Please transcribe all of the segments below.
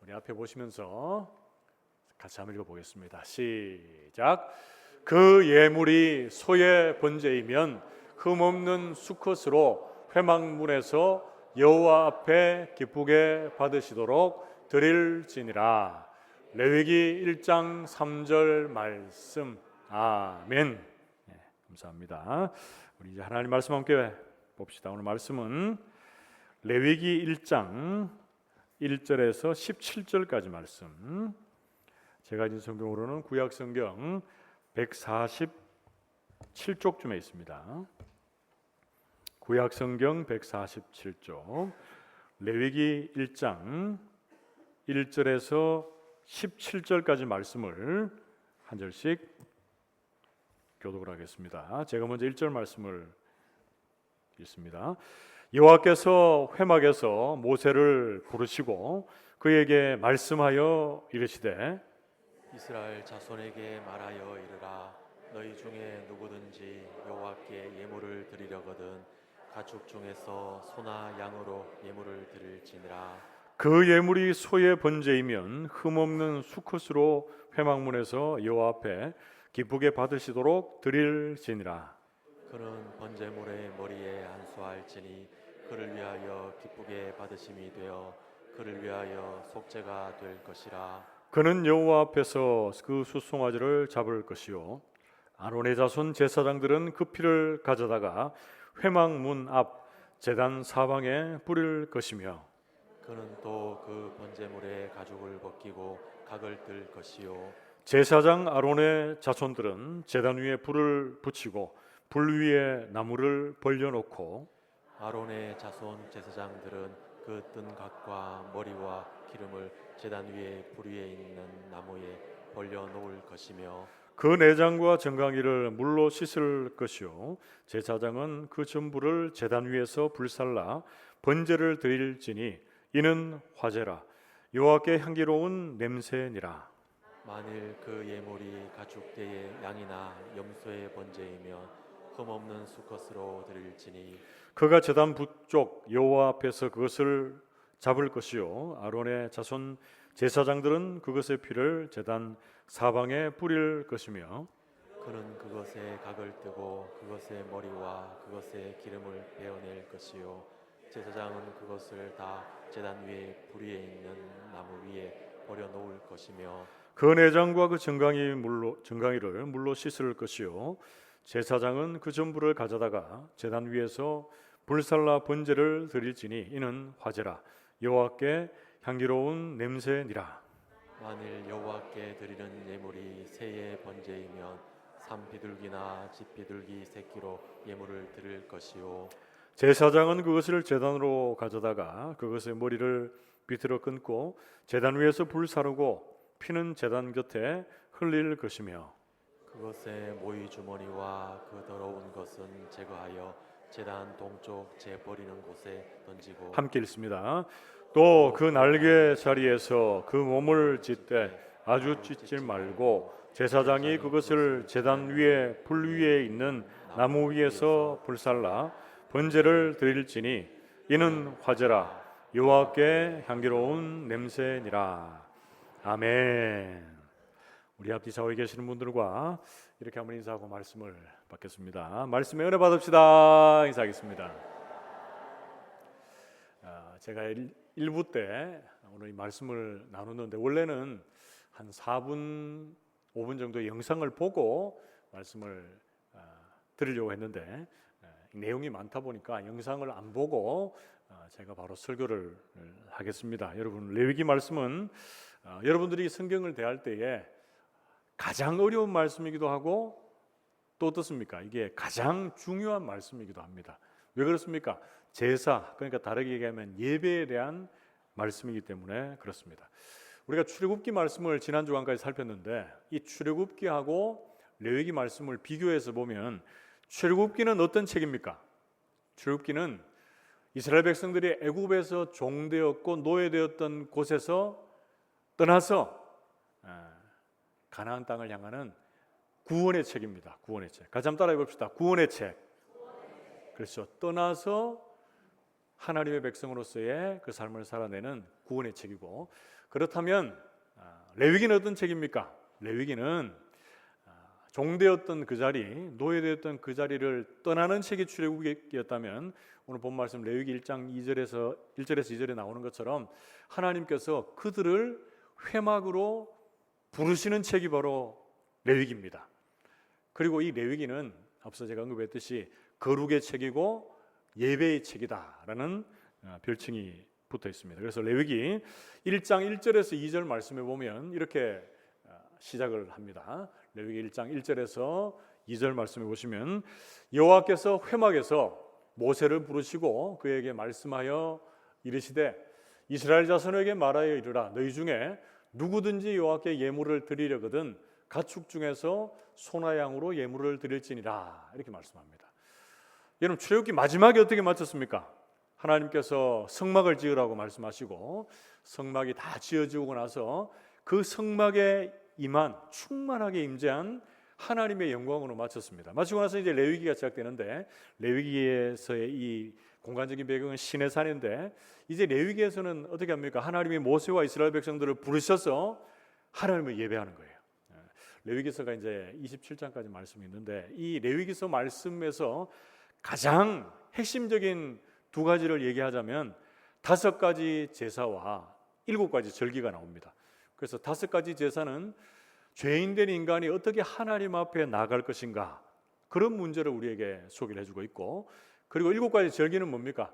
우리 앞에 보시면서 같이 한번 읽어보겠습니다. 시작. 그 예물이 소의 번제이면 흠없는 수컷으로 회막문에서 여호와 앞에 기쁘게 받으시도록 드릴지니라. 레위기 1장 3절 말씀. 아멘. 네, 감사합니다. 우리 이제 하나님 말씀 함께 봅시다. 오늘 말씀은 레위기 1장 1절에서 17절까지 말씀. 제가 가진 성경으로는 구약 성경 147쪽쯤에 있습니다. 구약 성경 147쪽 레위기 1장 1절에서 17절까지 말씀을 한 절씩 교독을 하겠습니다. 제가 먼저 1절 말씀을 읽습니다. 여호와께서 회막에서 모세를 부르시고 그에게 말씀하여 이르시되 이스라엘 자손에게 말하여 이르라. 너희 중에 누구든지 여호와께 예물을 드리려거든 가축 중에서 소나 양으로 예물을 드릴지니라. 그 예물이 소의 번제이면 흠없는 수컷으로 회막문에서 여호와 앞에 기쁘게 받으시도록 드릴지니라. 그는 번제물의 머리에 안수할지니 그를 위하여 기쁘게 받으심이 되어 그를 위하여 속죄가 될 것이라. 그는 여호와 앞에서 그 수송아지를 잡을 것이요 아론의 자손 제사장들은 그 피를 가져다가 회막문 앞 제단 사방에 뿌릴 것이며 그는 또 그 번제물의 가죽을 벗기고 각을 뜰 것이요 제사장 아론의 자손들은 제단 위에 불을 붙이고 불 위에 나무를 벌려놓고 아론의 자손 제사장들은 그 뜬 각과 머리와 기름을 제단 위에 불 위에 있는 나무에 벌려 놓을 것이며 그 내장과 정강이를 물로 씻을 것이요 제사장은 그 전부를 제단 위에서 불살라 번제를 드릴지니 이는 화제라 여호와께 향기로운 냄새니라. 만일 그 예물이 가축대의 양이나 염소의 번제이면 흠없는 수컷으로 드릴지니 그가 제단 북쪽 여호와 앞에서 그것을 잡을 것이요 아론의 자손 제사장들은 그것의 피를 제단 사방에 뿌릴 것이며 그는 그것에 각을 뜨고 그것의 머리와 그것의 기름을 베어낼 것이요 제사장은 그것을 다 제단 위에 불 위에 있는 나무 위에 버려 놓을 것이며 그 내장과 그 정강이를 물로 씻을 것이요 제사장은 그 전부를 가져다가 제단 위에서 불살라 번제를 드릴지니 이는 화제라 여호와께 향기로운 냄새니라. 만일 여호와께 드리는 예물이 새의 번제이면 산비둘기나 집비둘기 새끼로 예물을 드릴 것이요 제사장은 그것을 제단으로 가져다가 그것의 머리를 비틀어 끊고 제단 위에서 불사르고 피는 제단 곁에 흘릴 것이며 그것의 모이 주머니와 그 더러운 것은 제거하여 제단 동쪽 재 버리는 곳에 던지고 함께 읽습니다. 또 그 날개 자리에서 그 몸을 찢되 아주 찢지 말고 제사장이 그것을 제단 위에 불 위에 있는 나무 위에서 불살라 번제를 드릴지니 이는 화제라 여호와께 향기로운 냄새니라. 아멘. 우리 앞뒤 좌우에 계시는 분들과 이렇게 한번 인사하고 말씀을 받겠습니다. 말씀에 은혜 받읍시다. 인사하겠습니다. 제가 1부 때 오늘 이 말씀을 나누는데 원래는 한 4분, 5분 정도 영상을 보고 말씀을 드리려고 했는데 내용이 많다 보니까 영상을 안 보고 제가 바로 설교를 하겠습니다. 여러분 레위기 말씀은 여러분들이 성경을 대할 때에 가장 어려운 말씀이기도 하고 또 어떻습니까? 이게 가장 중요한 말씀이기도 합니다. 왜 그렇습니까? 제사, 그러니까 다르게 얘기하면 예배에 대한 말씀이기 때문에 그렇습니다. 우리가 출애굽기 말씀을 지난 주간까지 살폈는데 이 출애굽기하고 레위기 말씀을 비교해서 보면 출애굽기는 어떤 책입니까? 출애굽기는 이스라엘 백성들이 애굽에서 종되었고 노예되었던 곳에서 떠나서 가나안 땅을 향하는 구원의 책입니다. 구원의 책. 같이 한번 따라해 봅시다. 구원의 책. 그렇죠. 떠나서 하나님의 백성으로서의 그 삶을 살아내는 구원의 책이고 그렇다면 레위기는 어떤 책입니까? 레위기는 종되었던 그 자리, 노예되었던 그 자리를 떠나는 책이 출애굽기였다면 오늘 본 말씀 레위기 1장 1절에서 2절에 나오는 것처럼 하나님께서 그들을 회막으로 부르시는 책이 바로 레위기입니다. 그리고 이 레위기는 앞서 제가 언급했듯이 거룩의 책이고 예배의 책이다라는 별칭이 붙어 있습니다. 그래서 레위기 1장 1절에서 2절 말씀에 보면 이렇게 시작을 합니다. 레위기 1장 1절에서 2절 말씀에 보시면 여호와께서 회막에서 모세를 부르시고 그에게 말씀하여 이르시되 이스라엘 자손에게 말하여 이르라 너희 중에 누구든지 여호와께 예물을 드리려거든 가축 중에서 소나 양으로 예물을 드릴지니라 이렇게 말씀합니다. 여러분 출애굽기 마지막에 어떻게 마쳤습니까? 하나님께서 성막을 지으라고 말씀하시고 성막이 다 지어지고 나서 그 성막에 충만하게 임재한 하나님의 영광으로 마쳤습니다. 마치고 나서 이제 레위기가 시작되는데 레위기에서의 이 공간적인 배경은 시내산인데 이제 레위기에서는 어떻게 합니까? 하나님이 모세와 이스라엘 백성들을 부르셔서 하나님을 예배하는 거예요. 레위기서가 이제 27장까지 말씀이 있는데 이 레위기서 말씀에서 가장 핵심적인 두 가지를 얘기하자면 5가지 제사와 7가지 절기가 나옵니다. 그래서 5가지 제사는 죄인된 인간이 어떻게 하나님 앞에 나아갈 것인가 그런 문제를 우리에게 소개를 해주고 있고 그리고 7가지 절기는 뭡니까?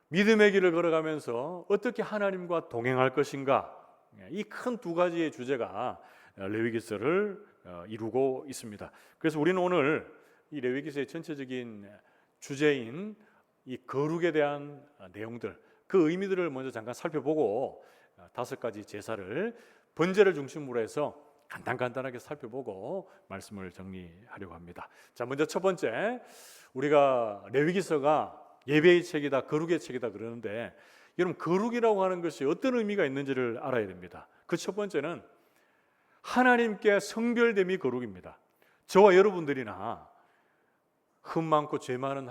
믿음의 길을 걸어가면서 어떻게 하나님과 동행할 것인가 이 큰 2가지의 주제가 레위기서를 이루고 있습니다. 그래서 우리는 오늘 이 레위기서의 전체적인 주제인 이 거룩에 대한 내용들 그 의미들을 먼저 잠깐 살펴보고 5가지 제사를 번제를 중심으로 해서 간단하게 살펴보고 말씀을 정리하려고 합니다. 자, 먼저 첫 번째 우리가 레위기서가 예배의 책이다 거룩의 책이다 그러는데 여러분 거룩이라고 하는 것이 어떤 의미가 있는지를 알아야 됩니다. 그 첫 번째는 하나님께 성별됨이 거룩입니다. 저와 여러분들이나 흠 많고 죄 많은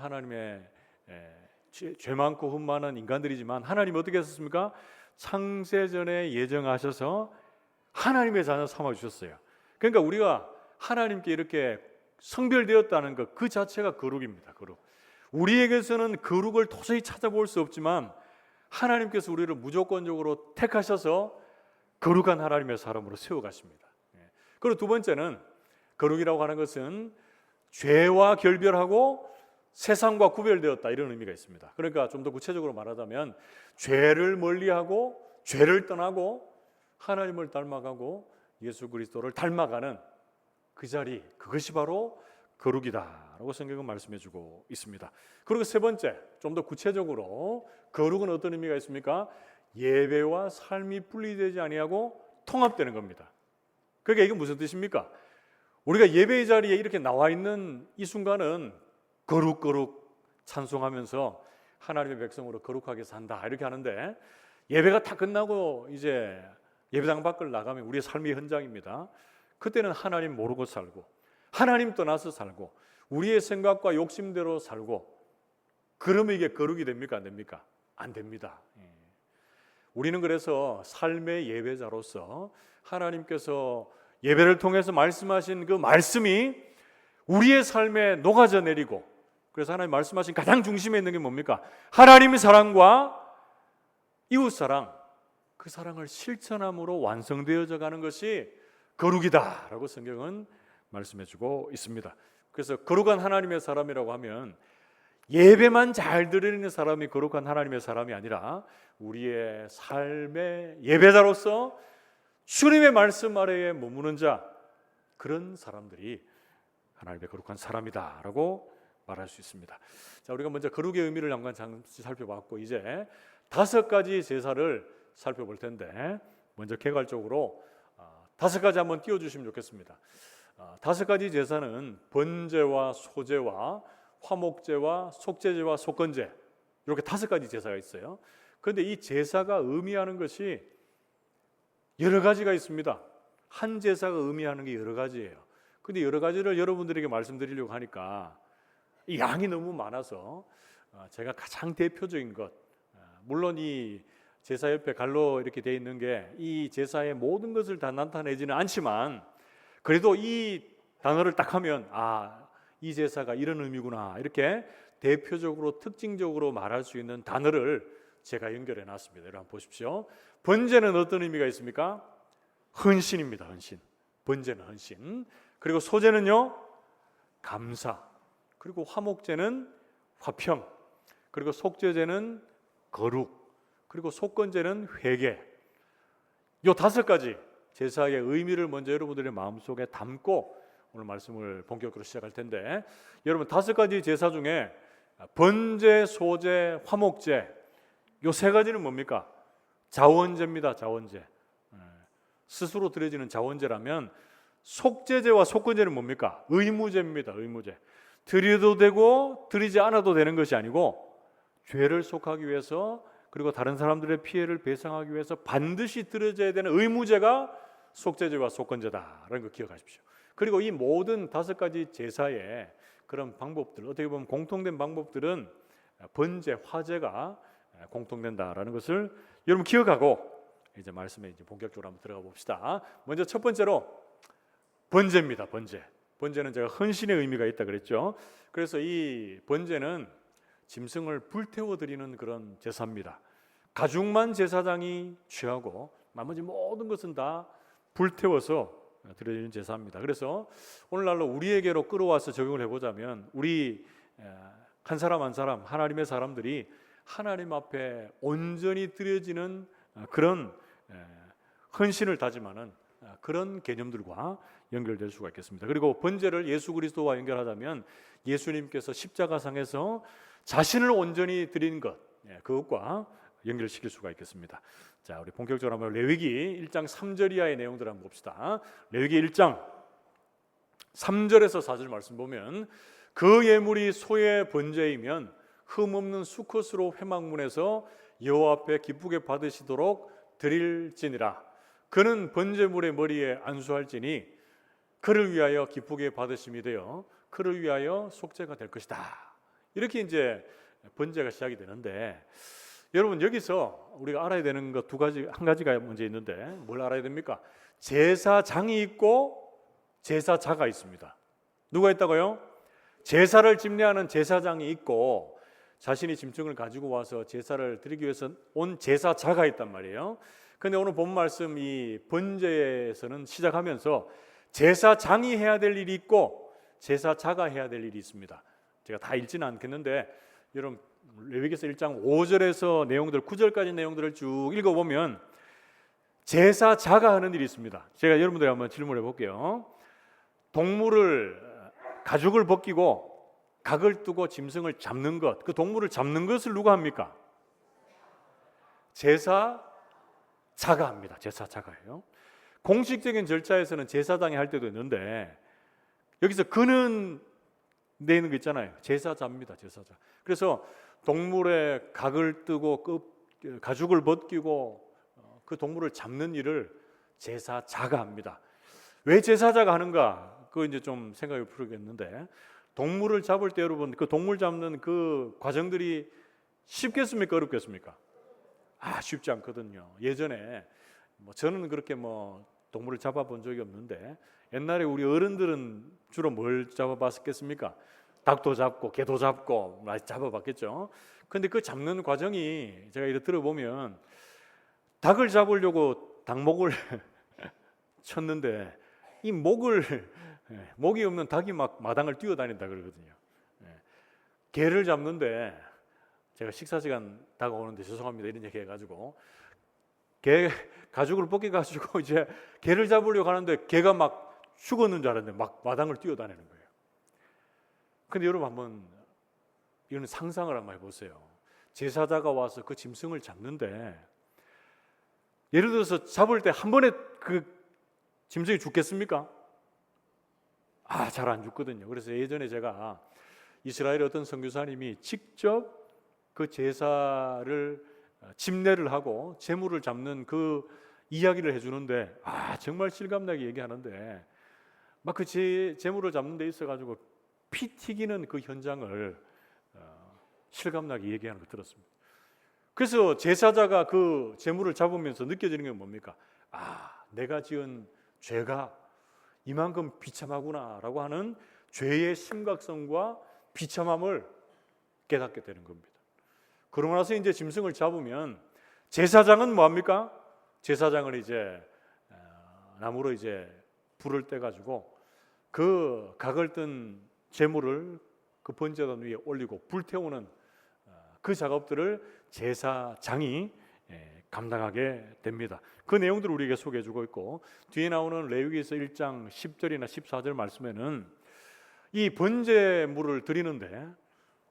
죄 많고 흠 많은 인간들이지만 하나님이 어떻게 하셨습니까? 창세전에 예정하셔서 하나님의 자녀 삼아 주셨어요. 그러니까 우리가 하나님께 이렇게 성별되었다는 것 그 자체가 거룩입니다. 거룩. 우리에게서는 거룩을 도저히 찾아볼 수 없지만 하나님께서 우리를 무조건적으로 택하셔서 거룩한 하나님의 사람으로 세워가십니다. 그리고 두 번째는 거룩이라고 하는 것은 죄와 결별하고 세상과 구별되었다 이런 의미가 있습니다. 그러니까 좀 더 구체적으로 말하자면 죄를 멀리하고 죄를 떠나고 하나님을 닮아가고 예수 그리스도를 닮아가는 그 자리 그것이 바로 거룩이다라고 성경은 말씀해주고 있습니다. 그리고 세 번째 좀 더 구체적으로 거룩은 어떤 의미가 있습니까? 예배와 삶이 분리되지 아니하고 통합되는 겁니다. 그러니까 이게 무슨 뜻입니까? 우리가 예배의 자리에 이렇게 나와 있는 이 순간은 거룩 찬송하면서 하나님의 백성으로 거룩하게 산다 이렇게 하는데 예배가 다 끝나고 이제 예배당 밖을 나가면 우리의 삶의 현장입니다. 그때는 하나님 모르고 살고 하나님 떠나서 살고 우리의 생각과 욕심대로 살고 그러면 이게 거룩이 됩니까? 안 됩니까? 안 됩니다. 우리는 그래서 삶의 예배자로서 하나님께서 예배를 통해서 말씀하신 그 말씀이 우리의 삶에 녹아져 내리고 그래서 하나님 말씀하신 가장 중심에 있는 게 뭡니까? 하나님의 사랑과 이웃사랑 그 사랑을 실천함으로 완성되어져 가는 것이 거룩이다라고 성경은 말씀해주고 있습니다. 그래서 거룩한 하나님의 사람이라고 하면 예배만 잘 드리는 사람이 거룩한 하나님의 사람이 아니라 우리의 삶의 예배자로서 주님의 말씀 아래에 머무는 자 그런 사람들이 하나님의 거룩한 사람이다라고 말할 수 있습니다. 자, 우리가 먼저 거룩의 의미를 잠시 살펴봤고 이제 5가지 제사를 살펴볼 텐데 먼저 개괄적으로 5가지 한번 띄워주시면 좋겠습니다. 5가지 제사는 번제와 소제와 화목제와 속죄제와 속건제 이렇게 5가지 제사가 있어요. 그런데 이 제사가 의미하는 것이 여러 가지가 있습니다. 한 제사가 의미하는 게 여러 가지예요. 근데 여러 가지를 여러분들에게 말씀드리려고 하니까 이 양이 너무 많아서 제가 가장 대표적인 것 물론 이 제사 옆에 갈로 이렇게 돼 있는 게 이 제사의 모든 것을 다 나타내지는 않지만 그래도 이 단어를 딱 하면 이 제사가 이런 의미구나 이렇게 대표적으로 특징적으로 말할 수 있는 단어를 제가 연결해 놨습니다. 여러분 보십시오. 번제는 어떤 의미가 있습니까? 헌신입니다. 헌신. 번제는 헌신. 그리고 소제는요 감사. 그리고 화목제는 화평. 그리고 속죄제는 거룩. 그리고 속건제는 회개. 요 5가지 제사의 의미를 먼저 여러분들의 마음속에 담고 오늘 말씀을 본격적으로 시작할 텐데, 여러분 5가지 제사 중에 번제, 소제, 화목제 요 3가지는 뭡니까? 자원제입니다. 자원제. 스스로 드려지는 자원제라면 속죄제와 속건제는 뭡니까? 의무제입니다. 의무제. 드려도 되고 드리지 않아도 되는 것이 아니고 죄를 속하기 위해서 그리고 다른 사람들의 피해를 배상하기 위해서 반드시 드려져야 되는 의무제가 속죄제와 속건제다라는 거 기억하십시오. 그리고 이 모든 5가지 제사의 그런 방법들, 어떻게 보면 공통된 방법들은 번제, 화제가 공통된다라는 것을 여러분 기억하고 이제 말씀에 이제 본격적으로 한번 들어가 봅시다. 먼저 첫 번째로 번제입니다. 번제. 번제는 제가 헌신의 의미가 있다 그랬죠. 그래서 이 번제는 짐승을 불태워 드리는 그런 제사입니다. 가죽만 제사장이 취하고 나머지 모든 것은 다 불태워서 드려지는 제사입니다. 그래서 오늘날로 우리에게로 끌어와서 적용을 해보자면 우리 한 사람 한 사람 하나님의 사람들이 하나님 앞에 온전히 드려지는 그런 헌신을 다짐하는 그런 개념들과 연결될 수가 있겠습니다. 그리고 번제를 예수 그리스도와 연결하자면 예수님께서 십자가상에서 자신을 온전히 드린 것, 그것과 연결시킬 수가 있겠습니다. 자, 우리 본격적으로 한번 레위기 1장 3절 이하의 내용들을 한번 봅시다. 레위기 1장 3절에서 4절 말씀 보면 그 예물이 소의 번제이면 흠없는 수컷으로 회막문에서 여호와 앞에 기쁘게 받으시도록 드릴지니라. 그는 번제물의 머리에 안수할지니 그를 위하여 기쁘게 받으심이 되어 그를 위하여 속죄가 될 것이다. 이렇게 이제 번제가 시작이 되는데, 여러분 여기서 우리가 알아야 되는 것 한 가지가 먼저 있는데 뭘 알아야 됩니까? 제사장이 있고 제사자가 있습니다. 누가 있다고요? 제사를 집례하는 제사장이 있고 자신이 짐승을 가지고 와서 제사를 드리기 위해서 온 제사자가 있단 말이에요. 그런데 오늘 본 말씀 이 번제에서는 시작하면서 제사장이 해야 될 일이 있고 제사자가 해야 될 일이 있습니다. 제가 다 읽지는 않겠는데 여러분 레위기서 1장 5절에서 내용들 9절까지 내용들을 쭉 읽어보면 제사자가 하는 일이 있습니다. 제가 여러분들에게 한번 질문해 볼게요. 가죽을 벗기고 각을 뜨고 짐승을 잡는 것, 그 동물을 잡는 것을 누가 합니까? 제사자가 합니다. 제사자가요. 공식적인 절차에서는 제사장이 할 때도 있는데 여기서 그는 내는 거 있잖아요. 제사자입니다. 제사자. 그래서 동물의 각을 뜨고 가죽을 벗기고 그 동물을 잡는 일을 제사자가 합니다. 왜 제사자가 하는가? 그거 이제 좀 생각해 보겠는데, 동물을 잡을 때 여러분 그 동물 잡는 그 과정들이 쉽겠습니까? 어렵겠습니까? 쉽지 않거든요. 예전에 저는 그렇게 동물을 잡아본 적이 없는데 옛날에 우리 어른들은 주로 뭘 잡아봤겠습니까? 닭도 잡고 개도 잡고 많이 잡아봤겠죠. 근데 그 잡는 과정이 제가 이렇게 들어보면 닭을 잡으려고 닭목을 쳤는데 이 목이 없는 닭이 막 마당을 뛰어다닌다 그러거든요. 개를 잡는데 제가 식사 시간 다가오는데 죄송합니다 이런 얘기 해가지고 개 가죽을 벗겨가지고 이제 개를 잡으려고 하는데 개가 막 죽었는 줄 알았는데 막 마당을 뛰어다니는 거예요. 근데 여러분 한번 이거는 상상을 한번 해보세요. 제사자가 와서 그 짐승을 잡는데 예를 들어서 잡을 때 한 번에 그 짐승이 죽겠습니까? 잘 안 죽거든요. 그래서 예전에 제가 이스라엘 어떤 선교사님이 직접 그 제사를 집례를 하고 제물을 잡는 그 이야기를 해주는데 정말 실감나게 얘기하는데 막 그 제물을 잡는 데 있어가지고 피 튀기는 그 현장을 실감나게 얘기하는 거 들었습니다. 그래서 제사자가 그 제물을 잡으면서 느껴지는 게 뭡니까? 아, 내가 지은 죄가 이만큼 비참하구나라고 하는 죄의 심각성과 비참함을 깨닫게 되는 겁니다. 그러고 나서 이제 짐승을 잡으면 제사장은 뭐합니까? 제사장을 이제 나무로 이제 불을 떼가지고 그 각을 뜬 제물을 그 번제단 위에 올리고 불태우는 그 작업들을 제사장이 감당하게 됩니다. 그 내용들을 우리에게 소개해주고 있고, 뒤에 나오는 레위기에서 1장 10절이나 14절 말씀에는 이 번제물을 드리는데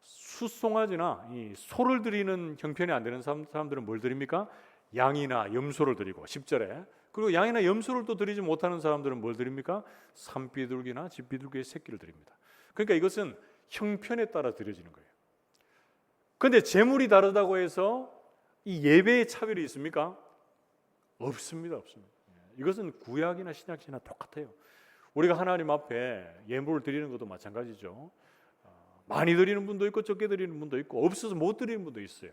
숫송아지나 이 소를 드리는 형편이 안 되는 사람들은 뭘 드립니까? 양이나 염소를 드리고 10절에, 그리고 양이나 염소를 또 드리지 못하는 사람들은 뭘 드립니까? 산비둘기나 집비둘기의 새끼를 드립니다. 그러니까 이것은 형편에 따라 드려지는 거예요. 그런데 제물이 다르다고 해서 이 예배의 차별이 있습니까? 없습니다. 이것은 구약이나 신약이나 똑같아요. 우리가 하나님 앞에 예물을 드리는 것도 마찬가지죠. 많이 드리는 분도 있고 적게 드리는 분도 있고 없어서 못 드리는 분도 있어요.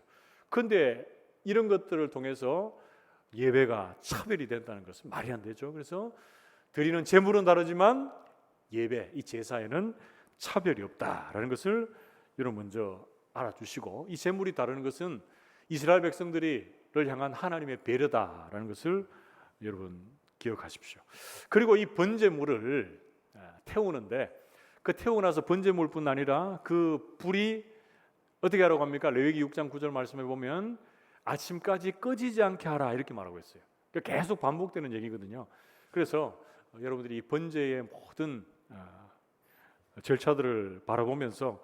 그런데 이런 것들을 통해서 예배가 차별이 된다는 것은 말이 안 되죠. 그래서 드리는 제물은 다르지만 예배, 이 제사에는 차별이 없다라는 것을 여러분 먼저 알아주시고, 이 제물이 다르는 것은 이스라엘 백성들을 향한 하나님의 배려다라는 것을 여러분 기억하십시오. 그리고 이 번제물을 태우는데 그 태우고 나서 번제물뿐 아니라 그 불이 어떻게 하라고 합니까? 레위기 6장 9절 말씀에 보면 아침까지 꺼지지 않게 하라 이렇게 말하고 있어요. 계속 반복되는 얘기거든요. 그래서 여러분들이 이 번제의 모든 절차들을 바라보면서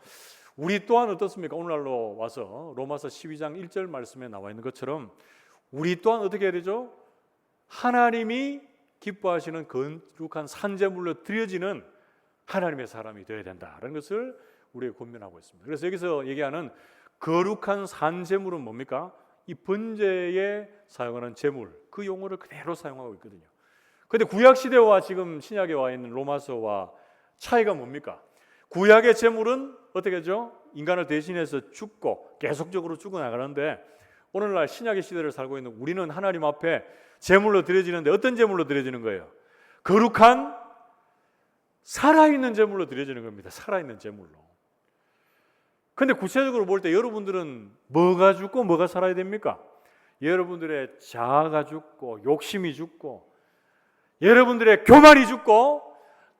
우리 또한 어떻습니까? 오늘날로 와서 로마서 12장 1절 말씀에 나와 있는 것처럼 우리 또한 어떻게 해야 되죠? 하나님이 기뻐하시는 거룩한 산제물로 드려지는 하나님의 사람이 되어야 된다는 것을 우리가 권면하고 있습니다. 그래서 여기서 얘기하는 거룩한 산제물은 뭡니까? 이 번제에 사용하는 제물, 그 용어를 그대로 사용하고 있거든요. 그런데 구약시대와 지금 신약에 와 있는 로마서와 차이가 뭡니까? 구약의 제물은 어떻게 하죠? 인간을 대신해서 죽고 계속적으로 죽어나가는데, 오늘날 신약의 시대를 살고 있는 우리는 하나님 앞에 제물로 드려지는데 어떤 제물로 드려지는 거예요? 거룩한 살아있는 제물로 드려지는 겁니다. 살아있는 제물로. 근데 구체적으로 볼 때 여러분들은 뭐가 죽고 뭐가 살아야 됩니까? 여러분들의 자아가 죽고 욕심이 죽고 여러분들의 교만이 죽고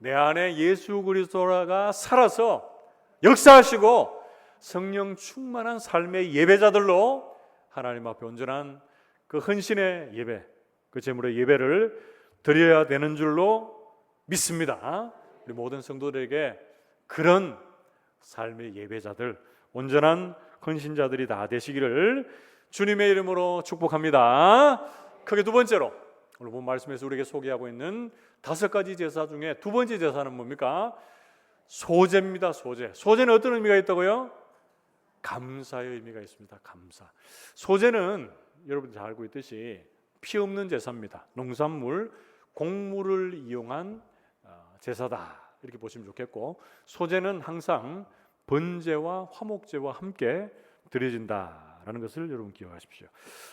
내 안에 예수 그리스도가 살아서 역사하시고 성령 충만한 삶의 예배자들로 하나님 앞에 온전한 그 헌신의 예배, 그 제물의 예배를 드려야 되는 줄로 믿습니다. 우리 모든 성도들에게 그런 삶의 예배자들, 온전한 헌신자들이 다 되시기를 주님의 이름으로 축복합니다. 크게 두 번째로 오늘 본 말씀에서 우리에게 소개하고 있는 5가지 제사 중에 두 번째 제사는 뭡니까? 소제입니다. 소제는 어떤 의미가 있다고요? 감사의 의미가 있습니다. 감사. 소제는 여러분 잘 알고 있듯이 피 없는 제사입니다. 농산물, 곡물을 이용한 제사다 이렇게 보시면 좋겠고, 소제는 항상 번제와 화목제와 함께 드려진다라는 것을 여러분 기억하십시오.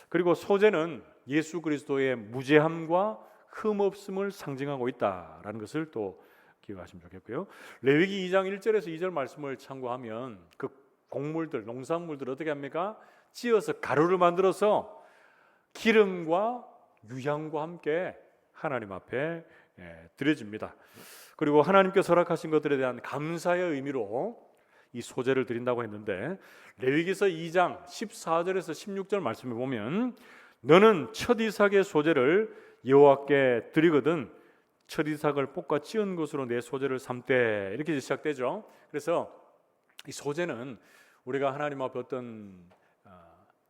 그리고 소제는 예수 그리스도의 무죄함과 흠없음을 상징하고 있다라는 것을 또 기억하시면 좋겠고요. 레위기 2장 1절에서 2절 말씀을 참고하면 그 곡물들, 농산물들 어떻게 합니까? 찧어서 가루를 만들어서 기름과 유향과 함께 하나님 앞에 드려집니다. 그리고 하나님께서 허락하신 것들에 대한 감사의 의미로 이 소제를 드린다고 했는데, 레위기서 2장 14절에서 16절 말씀에 보면 너는 첫 이삭의 소제를 여호와께 드리거든 첫 이삭을 볶아 찌은 것으로 내 소제를 삼되, 이렇게 시작되죠. 그래서 이 소제는 우리가 하나님 앞에 어떤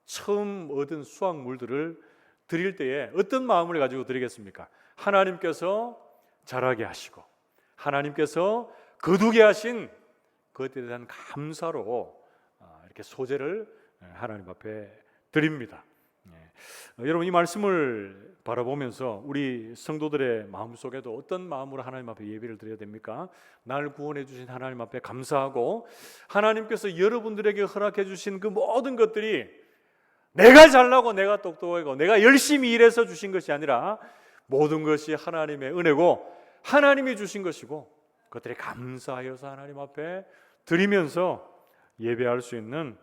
처음 얻은 수확물들을 드릴 때에 어떤 마음을 가지고 드리겠습니까? 하나님께서 자라게 하시고 하나님께서 거두게 하신 그것에 대한 감사로 이렇게 소제를 하나님 앞에 드립니다. 여러분, 이 말씀을 바라보면서 우리 성도들의 마음속에도 어떤 마음으로 하나님 앞에 예배를 드려야 됩니까? 날 구원해 주신 하나님 앞에 감사하고 하나님께서 여러분들에게 허락해 주신 그 모든 것들이 내가 잘나고 내가 똑똑하고 내가 열심히 일해서 주신 것이 아니라 모든 것이 하나님의 은혜고 하나님이 주신 것이고 그것들이 감사하여서 하나님 앞에 드리면서 예배할 수 있는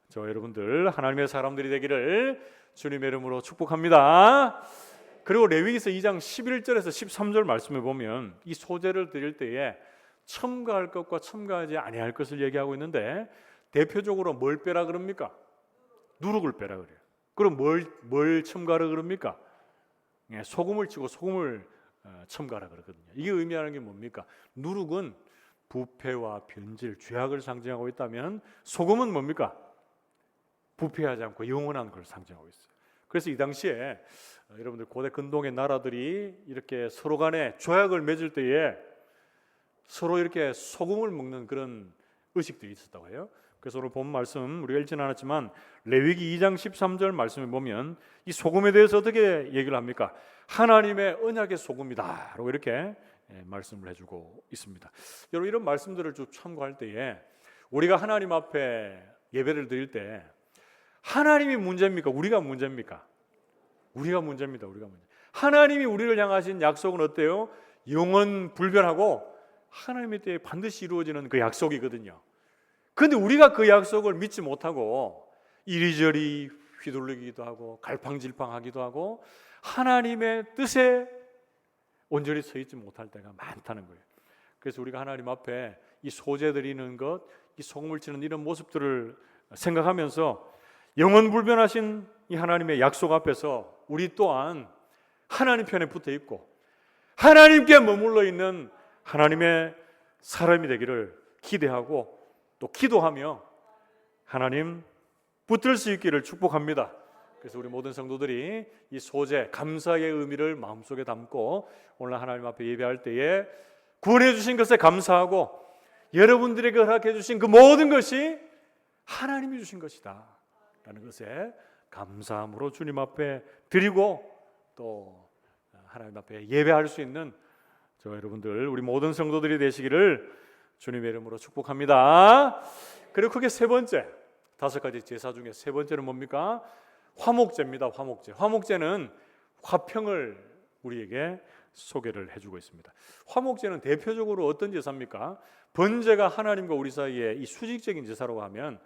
저 여러분들 하나님의 사람들이 되기를 주님의 이름으로 축복합니다. 그리고 레위기서 2장 11절에서 13절 말씀을 보면 이 소제를 드릴 때에 첨가할 것과 첨가하지 아니할 것을 얘기하고 있는데 대표적으로 뭘 빼라 그럽니까? 누룩을 빼라 그래요. 그럼 뭘 첨가하라 그럽니까? 소금을 치고 소금을 첨가하라 그러거든요. 이게 의미하는 게 뭡니까? 누룩은 부패와 변질, 죄악을 상징하고 있다면 소금은 뭡니까? 부패하지 않고 영원한 걸 상징하고 있어요. 그래서 이 당시에 여러분들 고대 근동의 나라들이 이렇게 서로 간에 조약을 맺을 때에 서로 이렇게 소금을 먹는 그런 의식들이 있었다고 해요. 그래서 오늘 본 말씀 우리가 읽지는 않았지만 레위기 2장 13절 말씀을 보면 이 소금에 대해서 어떻게 얘기를 합니까? 하나님의 언약의 소금이다 라고 이렇게 말씀을 해주고 있습니다. 여러분 이런 말씀들을 쭉 참고할 때에 우리가 하나님 앞에 예배를 드릴 때 하나님이 문제입니까? 우리가 문제입니까? 우리가 문제입니다. 우리가 문제. 하나님이 우리를 향하신 약속은 어때요? 영원 불변하고 하나님의 때에 반드시 이루어지는 그 약속이거든요. 그런데 우리가 그 약속을 믿지 못하고 이리저리 휘둘리기도 하고 갈팡질팡하기도 하고 하나님의 뜻에 온전히 서 있지 못할 때가 많다는 거예요. 그래서 우리가 하나님 앞에 이 소제 드리는 것, 이 소금을 치는 이런 모습들을 생각하면서 영원 불변하신 이 하나님의 약속 앞에서 우리 또한 하나님 편에 붙어 있고 하나님께 머물러 있는 하나님의 사람이 되기를 기대하고 또 기도하며 하나님 붙들 수 있기를 축복합니다. 그래서 우리 모든 성도들이 이 소제, 감사의 의미를 마음속에 담고 오늘 하나님 앞에 예배할 때에 구원해 주신 것에 감사하고 여러분들에게 허락해 주신 그 모든 것이 하나님이 주신 것이다 라는 것에 감사함으로 주님 앞에 드리고 또 하나님 앞에 예배할 수 있는 저 여러분들 우리 모든 성도들이 되시기를 주님의 이름으로 축복합니다. 그리고 크게 세 번째, 5가지 제사 중에 세 번째는 뭡니까? 화목제입니다. 화목제. 화목제는 화평을 우리에게 소개를 해주고 있습니다. 화목제는 대표적으로 어떤 제사입니까? 번제가 하나님과 우리 사이에 이 수직적인 제사라고 하면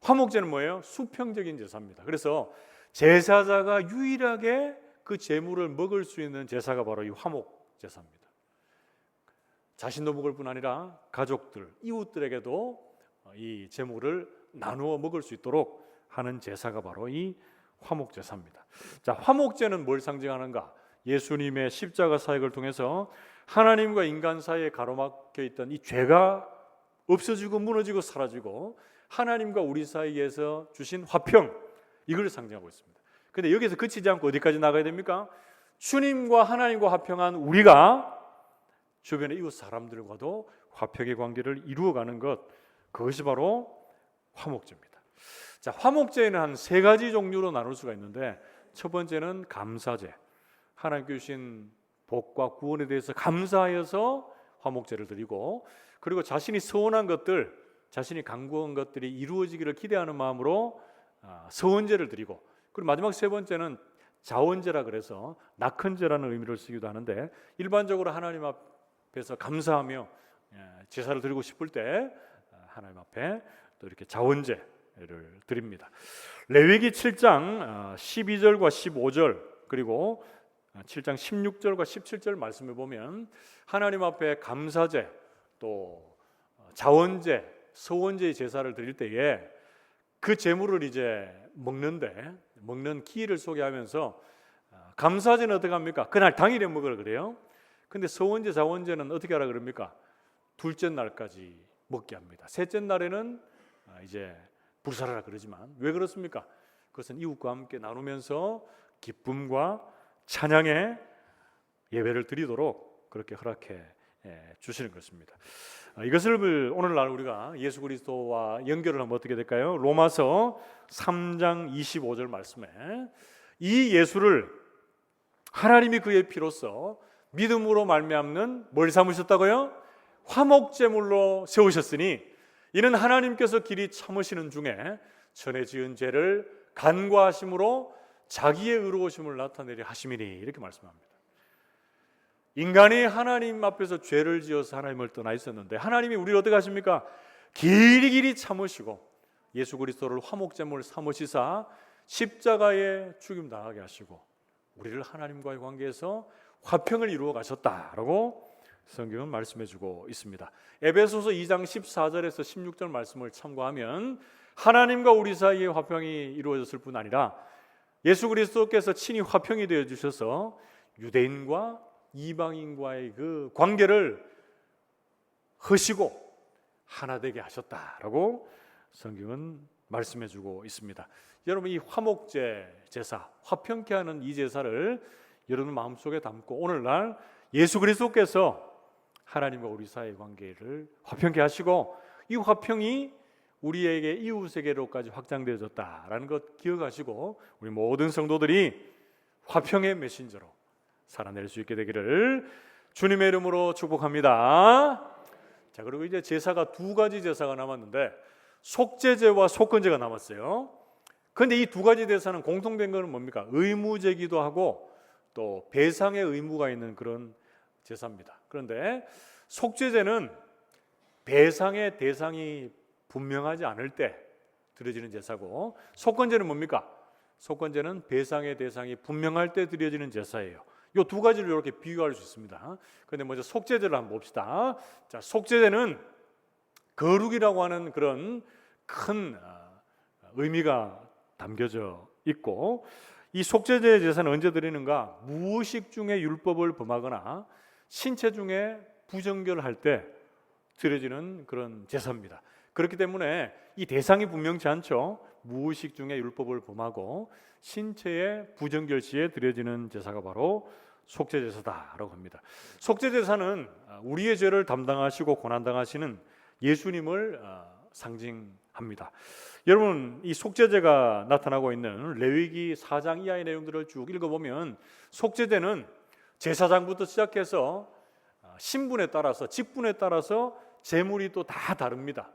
화목제는 뭐예요? 수평적인 제사입니다. 그래서 제사자가 유일하게 그 제물을 먹을 수 있는 제사가 바로 이 화목제사입니다. 자신도 먹을 뿐 아니라 가족들, 이웃들에게도 이 제물을 나누어 먹을 수 있도록 하는 제사가 바로 이 화목제사입니다. 자, 화목제는 뭘 상징하는가? 예수님의 십자가 사역을 통해서 하나님과 인간 사이에 가로막혀 있던 이 죄가 없어지고 무너지고 사라지고 하나님과 우리 사이에서 주신 화평, 이걸 상징하고 있습니다. 그런데 여기서 그치지 않고 어디까지 나가야 됩니까? 주님과 하나님과 화평한 우리가 주변의 이웃 사람들과도 화평의 관계를 이루어가는 것, 그것이 바로 화목제입니다. 자, 화목제에는 한 3가지 종류로 나눌 수가 있는데 첫 번째는 감사제, 하나님께 주신 복과 구원에 대해서 감사하여서 화목제를 드리고, 그리고 자신이 서원한 것들, 자신이 간구한 것들이 이루어지기를 기대하는 마음으로 서원제를 드리고, 그리고 마지막 세 번째는 자원제라 그래서 낙헌제라는 의미를 쓰기도 하는데 일반적으로 하나님 앞에서 감사하며 제사를 드리고 싶을 때 하나님 앞에 또 이렇게 자원제를 드립니다. 레위기 7장 12절과 15절 그리고 7장 16절과 17절 말씀을 보면 하나님 앞에 감사제 또 자원제, 서원제의 제사를 드릴 때에 그 제물을 이제 먹는 기회를 소개하면서 감사제는 어떻게 합니까? 그날 당일에 먹으라 그래요. 근데 서원제, 자원제는 어떻게 하라 그럽니까? 둘째 날까지 먹게 합니다. 셋째 날에는 이제 불사르라 그러지만 왜 그렇습니까? 그것은 이웃과 함께 나누면서 기쁨과 찬양의 예배를 드리도록 그렇게 허락해 주시는 것입니다. 이것을 오늘날 우리가 예수 그리스도와 연결을 하면 어떻게 될까요? 로마서 3장 25절 말씀에 이 예수를 하나님이 그의 피로써 믿음으로 말미암는 뭘 삼으셨다고요? 화목제물로 세우셨으니 이는 하나님께서 길이 참으시는 중에 전에 지은 죄를 간과하심으로 자기의 의로우심을 나타내려 하심이니 이렇게 말씀합니다. 인간이 하나님 앞에서 죄를 지어서 하나님을 떠나 있었는데 하나님이 우리를 어떻게 하십니까? 길이 참으시고 예수 그리스도를 화목제물 삼으시사 십자가에 죽임 당하게 하시고 우리를 하나님과의 관계에서 화평을 이루어 가셨다라고 성경은 말씀해 주고 있습니다. 에베소서 2장 14절에서 16절 말씀을 참고하면 하나님과 우리 사이에 화평이 이루어졌을 뿐 아니라 예수 그리스도께서 친히 화평이 되어 주셔서 유대인과 이방인과의 그 관계를 허시고 하나 되게 하셨다라고 성경은 말씀해 주고 있습니다. 여러분, 이 화목제 제사, 화평케 하는 이 제사를 여러분 마음속에 담고 오늘날 예수 그리스도께서 하나님과 우리 사이의 관계를 화평케 하시고 이 화평이 우리에게 이웃에게로까지 확장되어졌다라는 것 기억하시고 우리 모든 성도들이 화평의 메신저로 살아낼 수 있게 되기를 주님의 이름으로 축복합니다. 자, 그리고 이제 제사가 두 가지 제사가 남았는데 속죄제와 속건제가 남았어요. 그런데 이 두 가지 제사는 공통된 것은 뭡니까? 의무제기도 하고 또 배상의 의무가 있는 그런 제사입니다. 그런데 속죄제는 배상의 대상이 분명하지 않을 때 드려지는 제사고 속건제는 뭡니까? 속건제는 배상의 대상이 분명할 때 드려지는 제사예요. 이 두 가지를 이렇게 비교할 수 있습니다. 그런데 먼저 속죄제를 한번 봅시다. 자, 속죄제는 거룩이라고 하는 그런 큰 의미가 담겨져 있고 이 속죄제 제사는 언제 드리는가? 무의식 중에 율법을 범하거나 신체 중에 부정결할 때 드려지는 그런 제사입니다. 그렇기 때문에 이 대상이 분명치 않죠. 무의식 중에 율법을 범하고 신체의 부정결 시에 드려지는 제사가 바로 속죄제사다라고 합니다. 속죄제사는 우리의 죄를 담당하시고 고난당하시는 예수님을 상징합니다. 여러분, 이 속죄제가 나타나고 있는 레위기 4장 이하의 내용들을 쭉 읽어보면 속죄제는 제사장부터 시작해서 신분에 따라서 직분에 따라서 제물이 또 다 다릅니다.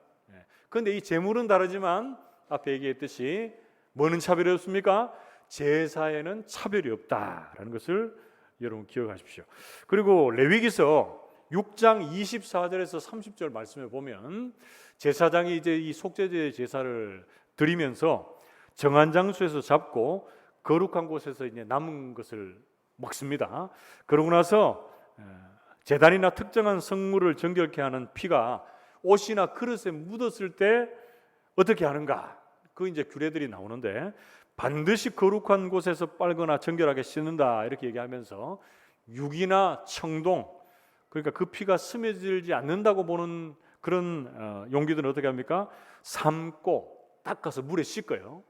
그런데 이 제물은 다르지만 앞에 얘기했듯이 뭐는 차별이 없습니까? 제사에는 차별이 없다라는 것을 여러분 기억하십시오. 그리고 레위기서 6장 24절에서 30절 말씀에 보면 제사장이 이제 이 속죄제 제사를 드리면서 정한 장소에서 잡고 거룩한 곳에서 이제 남은 것을 먹습니다. 그러고 나서 제단이나 특정한 성물을 정결케 하는 피가 옷이나 그릇에 묻었을 때 어떻게 하는가? 그 이제 규례들이 나오는데 반드시 거룩한 곳에서 빨거나 정결하게 씻는다 이렇게 얘기하면서 육이나 청동, 그러니까 그 피가 스며들지 않는다고 보는 그런 용기들은 어떻게 합니까? 삶고 닦아서 물에 씻어요.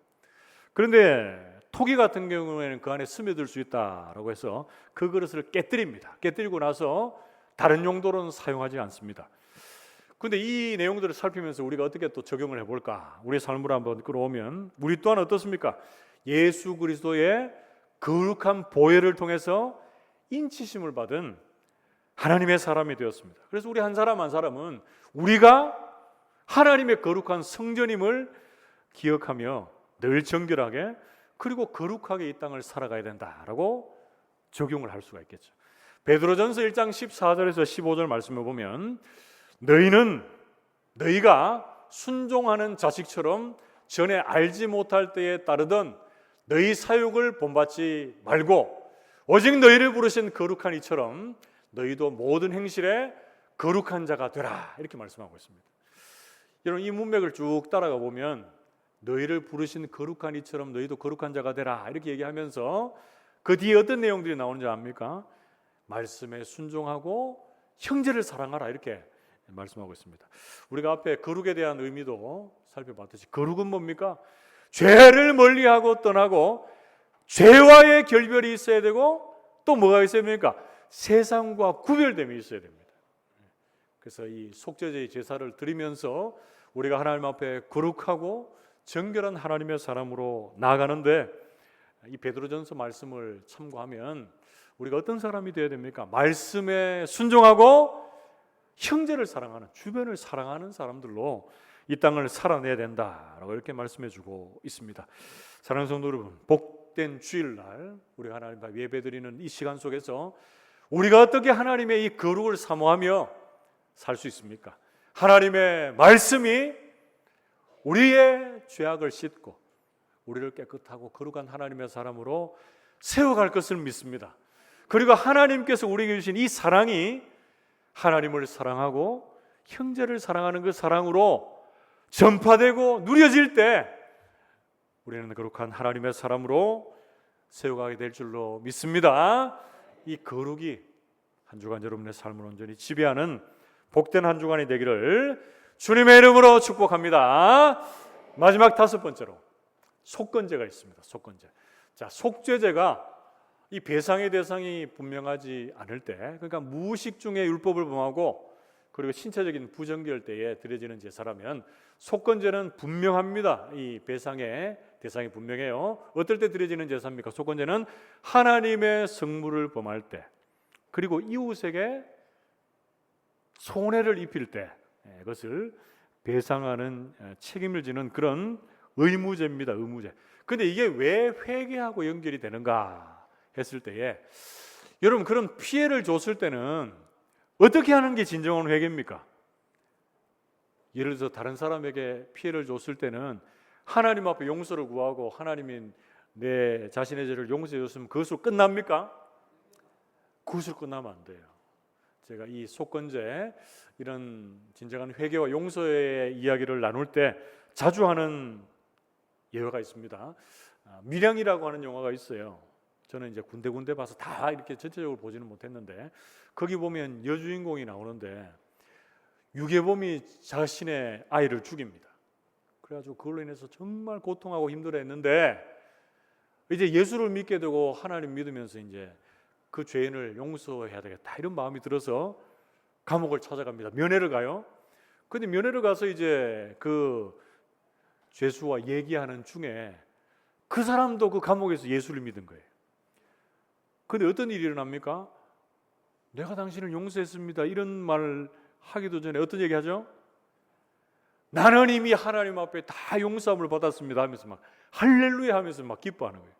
그런데 토기 같은 경우에는 그 안에 스며들 수 있다라고 해서 그 그릇을 깨뜨립니다. 깨뜨리고 나서 다른 용도로는 사용하지 않습니다. 그런데 이 내용들을 살피면서 우리가 어떻게 또 적용을 해볼까? 우리의 삶으로 한번 끌어오면 우리 또한 어떻습니까? 예수 그리스도의 거룩한 보혈을 통해서 인치심을 받은 하나님의 사람이 되었습니다. 그래서 우리 한 사람 한 사람은 우리가 하나님의 거룩한 성전임을 기억하며 늘 정결하게 그리고 거룩하게 이 땅을 살아가야 된다라고 적용을 할 수가 있겠죠. 베드로전서 1장 14절에서 15절 말씀을 보면 너희가 순종하는 자식처럼 전에 알지 못할 때에 따르던 너희 사육을 본받지 말고 오직 너희를 부르신 거룩한 이처럼 너희도 모든 행실에 거룩한 자가 되라 이렇게 말씀하고 있습니다. 여러분, 이 문맥을 쭉 따라가 보면 너희를 부르신 거룩한 이처럼 너희도 거룩한 자가 되라 이렇게 얘기하면서 그 뒤에 어떤 내용들이 나오는지 압니까? 말씀에 순종하고 형제를 사랑하라 이렇게 말씀하고 있습니다. 우리가 앞에 거룩에 대한 의미도 살펴봤듯이 거룩은 뭡니까? 죄를 멀리하고 떠나고 죄와의 결별이 있어야 되고 또 뭐가 있어야 됩니까? 세상과 구별됨이 있어야 됩니다. 그래서 이 속죄제의 제사를 드리면서 우리가 하나님 앞에 거룩하고 정결한 하나님의 사람으로 나아가는데 이 베드로전서 말씀을 참고하면 우리가 어떤 사람이 되어야 됩니까? 말씀에 순종하고 형제를 사랑하는, 주변을 사랑하는 사람들로 이 땅을 살아내야 된다라고 이렇게 말씀해주고 있습니다. 사랑하는 성도 여러분, 복된 주일날 우리 하나님 앞에 예배드리는 이 시간 속에서 우리가 어떻게 하나님의 이 거룩을 사모하며 살 수 있습니까? 하나님의 말씀이 우리의 죄악을 씻고 우리를 깨끗하고 거룩한 하나님의 사람으로 세워갈 것을 믿습니다. 그리고 하나님께서 우리에게 주신 이 사랑이 하나님을 사랑하고 형제를 사랑하는 그 사랑으로 전파되고 누려질 때 우리는 거룩한 하나님의 사람으로 세워가게 될 줄로 믿습니다. 이 거룩이 한 주간 여러분의 삶을 온전히 지배하는 복된 한 주간이 되기를 주님의 이름으로 축복합니다. 마지막 다섯 번째로 속건제가 있습니다. 속건제. 자, 속죄제가 이 배상의 대상이 분명하지 않을 때, 그러니까 무의식 중에 율법을 범하고 그리고 신체적인 부정결 때에 드려지는 제사라면 속건제는 분명합니다. 이 배상의 대상이 분명해요. 어떨 때 드려지는 제사입니까? 속건제는 하나님의 성물을 범할 때, 그리고 이웃에게 손해를 입힐 때 그것을 배상하는 책임을 지는 그런 의무제입니다. 의무제. 근데 이게 왜 회개하고 연결이 되는가 했을 때에, 여러분, 그런 피해를 줬을 때는 어떻게 하는 게 진정한 회개입니까? 예를 들어서 다른 사람에게 피해를 줬을 때는 하나님 앞에 용서를 구하고 하나님이 내 자신의 죄를 용서해 줬으면 그것으로 끝납니까? 그것으로 끝나면 안 돼요. 제가 이 속건제, 이런 진정한 회개와 용서의 이야기를 나눌 때 자주 하는 예화가 있습니다. 밀양이라고 하는 영화가 있어요. 저는 이제 군데 봐서 다 이렇게 전체적으로 보지는 못했는데, 거기 보면 여주인공이 나오는데 유괴범이 자신의 아이를 죽입니다. 그래가지고 그걸로 인해서 정말 고통하고 힘들어했는데, 이제 예수를 믿게 되고 하나님 믿으면서 이제 그 죄인을 용서해야 되겠다 이런 마음이 들어서 감옥을 찾아갑니다. 면회를 가요. 근데 면회를 가서 이제 그 죄수와 얘기하는 중에 그 사람도 그 감옥에서 예수를 믿은 거예요. 근데 어떤 일이 일어납니까? 내가 당신을 용서했습니다 이런 말을 하기도 전에 어떤 얘기 하죠? 나는 이미 하나님 앞에 다 용서함을 받았습니다 하면서 막 할렐루야 하면서 막 기뻐하는 거예요.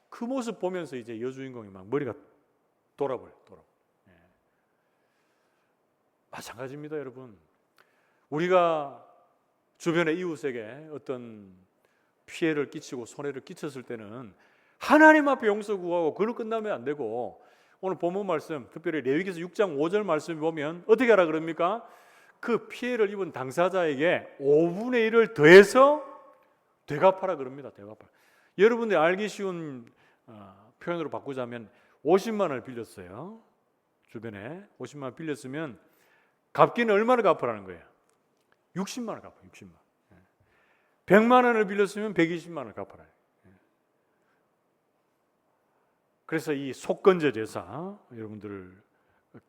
그 모습 보면서 이제 여주인공이 막 머리가 돌아버려요. 예. 마찬가지입니다, 여러분. 우리가 주변의 이웃에게 어떤 피해를 끼치고 손해를 끼쳤을 때는 하나님 앞에 용서 구하고 그걸로 끝나면 안 되고, 오늘 본문 말씀, 특별히 레위기서 6장 5절 말씀 보면 어떻게 하라 그럽니까? 그 피해를 입은 당사자에게 5분의 1을 더해서 되갚아라 그럽니다. 되갚아라. 여러분들이 알기 쉬운 표현으로 바꾸자면 50만 원을 빌렸어요. 주변에 50만 원 빌렸으면 갚기는 얼마를 갚으라는 거예요? 60만 원을 갚아요. 60만 원. 100만 원을 빌렸으면 120만 원을 갚아라. 그래서 이 속건제 제사, 여러분들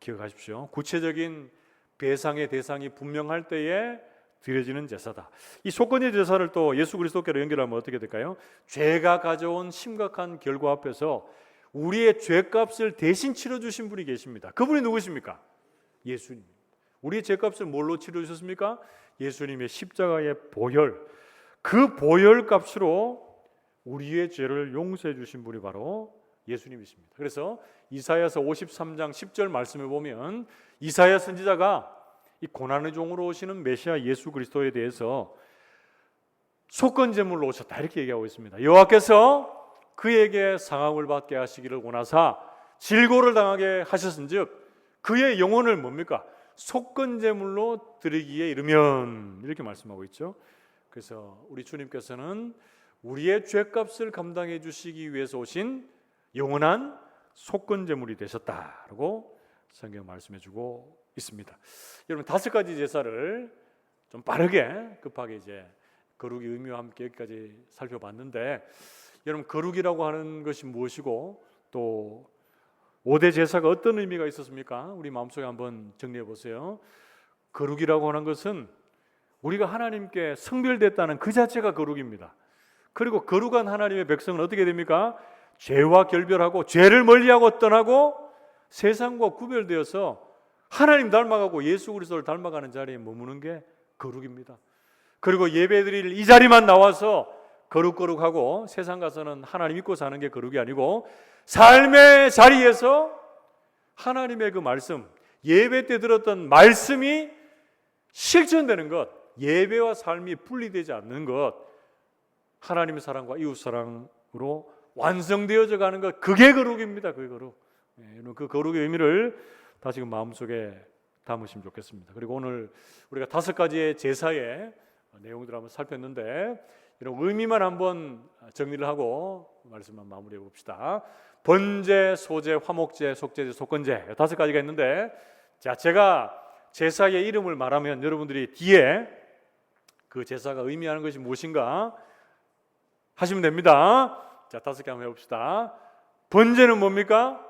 기억하십시오. 구체적인 배상의 대상이 분명할 때에 드려지는 제사다. 이 속건제 제사를 또 예수 그리스도께로 연결하면 어떻게 될까요? 죄가 가져온 심각한 결과 앞에서 우리의 죄값을 대신 치러주신 분이 계십니다. 그분이 누구십니까? 예수님. 우리의 죄값을 뭘로 치러주셨습니까? 예수님의 십자가의 보혈. 그 보혈값으로 우리의 죄를 용서해 주신 분이 바로 예수님이십니다. 그래서 이사야서 53장 10절 말씀을 보면 이사야 선지자가 이 고난의 종으로 오시는 메시아 예수 그리스도에 대해서 속건제물로 오셨다 이렇게 얘기하고 있습니다. 여호와께서 그에게 상함을 받게 하시기를 원하사 질고를 당하게 하셨은즉 그의 영혼을 뭡니까? 속건제물로 드리기에 이르면, 이렇게 말씀하고 있죠. 그래서 우리 주님께서는 우리의 죄값을 감당해 주시기 위해서 오신 영원한 속건제물이 되셨다라고 성경 말씀해 주고 있습니다. 여러분, 5가지 제사를 좀 빠르게 급하게 이제 거룩의 의미와 함께 여기까지 살펴봤는데, 여러분, 거룩이라고 하는 것이 무엇이고 또 5대 제사가 어떤 의미가 있었습니까? 우리 마음속에 한번 정리해 보세요. 거룩이라고 하는 것은 우리가 하나님께 성별됐다는 그 자체가 거룩입니다. 그리고 거룩한 하나님의 백성은 어떻게 됩니까? 죄와 결별하고 죄를 멀리하고 떠나고 세상과 구별되어서 하나님 닮아가고 예수 그리스도를 닮아가는 자리에 머무는 게 거룩입니다. 그리고 예배드릴 이 자리만 나와서 거룩거룩하고 세상 가서는 하나님 믿고 사는 게 거룩이 아니고 삶의 자리에서 하나님의 그 말씀, 예배 때 들었던 말씀이 실천되는 것, 예배와 삶이 분리되지 않는 것, 하나님의 사랑과 이웃 사랑으로 완성되어져 가는 것, 그게 거룩입니다. 그게 거룩. 그 거룩의 의미를 다시금 마음속에 담으시면 좋겠습니다. 그리고 오늘 우리가 5가지의 제사의 내용들을 한번 살폈는데 이런 의미만 한번 정리를 하고 말씀만 마무리해 봅시다. 번제, 소제, 화목제, 속제제, 속건제 5가지가 있는데, 자, 제가 제사의 이름을 말하면 여러분들이 뒤에 그 제사가 의미하는 것이 무엇인가 하시면 됩니다. 자, 5개 한번 해봅시다. 번제는 뭡니까?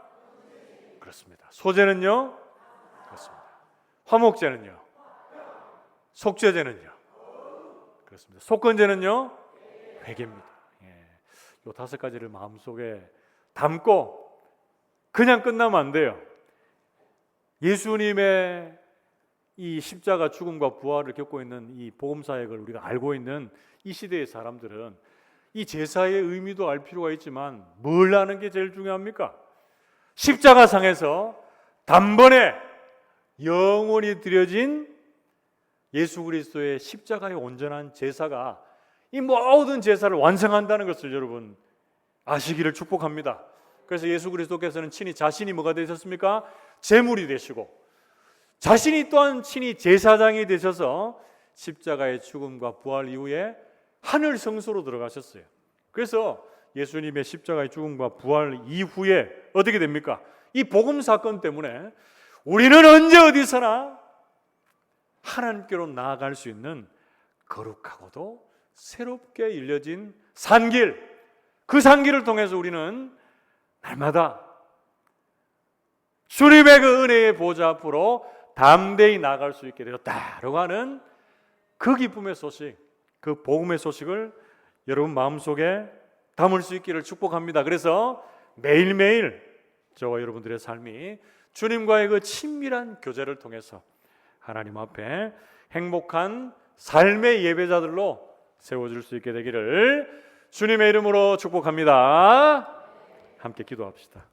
그렇습니다. 소제는요? 그렇습니다. 화목제는요? 속죄제는요? 그렇습니다. 속건제는요? 회개입니다. 이 5가지를 마음속에 담고 그냥 끝나면 안 돼요. 예수님의 이 십자가 죽음과 부활을 겪고 있는 이 복음사역을 우리가 알고 있는 이 시대의 사람들은 이 제사의 의미도 알 필요가 있지만 뭘 아는 게 제일 중요합니까? 십자가상에서 단번에 영원히 드려진 예수 그리스도의 십자가의 온전한 제사가 이 모든 제사를 완성한다는 것을 여러분 아시기를 축복합니다. 그래서 예수 그리스도께서는 친히 자신이 뭐가 되셨습니까? 제물이 되시고 자신이 또한 친히 제사장이 되셔서 십자가의 죽음과 부활 이후에 하늘 성소로 들어가셨어요. 그래서 예수님의 십자가의 죽음과 부활 이후에 어떻게 됩니까? 이 복음 사건 때문에 우리는 언제 어디서나 하나님께로 나아갈 수 있는 거룩하고도 새롭게 일려진 산길, 그 산길을 통해서 우리는 날마다 주님의 그 은혜의 보좌 앞으로 담대히 나아갈 수 있게 되었다라고 하는 그 기쁨의 소식, 그 복음의 소식을 여러분 마음속에 담을 수 있기를 축복합니다. 그래서 매일매일 저와 여러분들의 삶이 주님과의 그 친밀한 교제를 통해서 하나님 앞에 행복한 삶의 예배자들로 세워질 수 있게 되기를 주님의 이름으로 축복합니다. 함께 기도합시다.